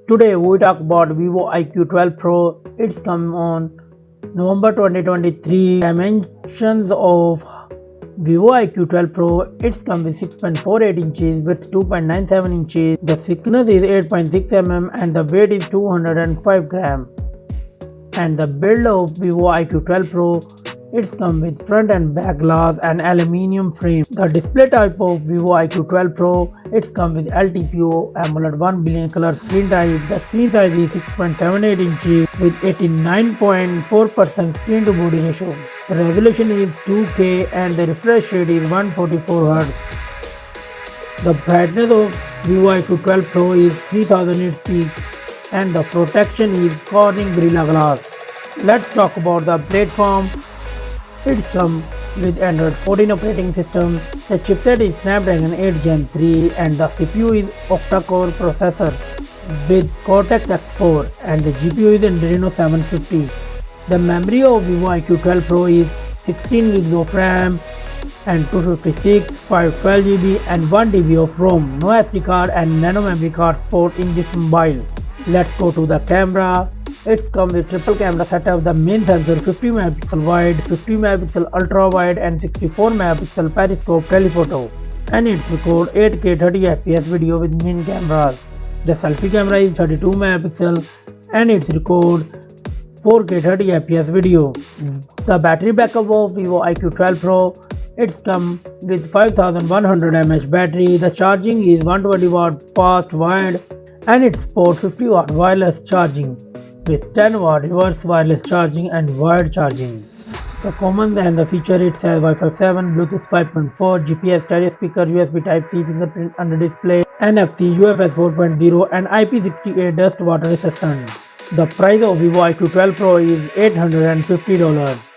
Today we talk about Vivo iQOO 12 Pro. It's come on November 2023. Dimensions of Vivo iQOO 12 Pro. It's come with 6.48 inches with 2.97 inches. The thickness is 8.6 mm and the weight is 205 gram. And the build of Vivo iQOO 12 Pro, it's come with front and back glass and aluminium frame. The display type of Vivo iQOO 12 Pro, it's come with LTPO AMOLED 1 billion color screen type. The screen size is 6.78 inches with 89.4% screen to body ratio. The resolution is 2K and the refresh rate is 144 Hz. The brightness of Vivo iQOO 12 Pro is 3000 nits peak and the protection is Corning Gorilla Glass. Let's talk about the platform. It comes with Android 14 operating system. The chipset is Snapdragon 8 Gen 3 and the CPU is octa-core processor with Cortex X4 and the GPU is Adreno 750. The memory of Vivo iQOO 12 Pro is 16 GB of RAM and 256, 512 GB and 1 TB of ROM. No SD card and nano memory card support in this mobile. Let's go to the camera. It comes with triple camera setup. The main sensor 50 MP wide, 50 MP ultra wide and 64 MP periscope telephoto. And it records 8K 30fps video with main cameras. The selfie camera is 32 MP and it records 4K 30fps video. The battery backup of Vivo iQOO 12 Pro, it's come with 5100 mAh battery. The charging is 120 watt fast wired and it supports 50 watt wireless charging with 10 watt reverse wireless charging and wired charging. The common and the feature, it has Wi-Fi 7, Bluetooth 5.4, GPS stereo speaker, USB Type-C fingerprint under display, NFC, UFS 4.0 and IP68 dust water resistant. The price of Vivo iQOO 12 Pro is $850.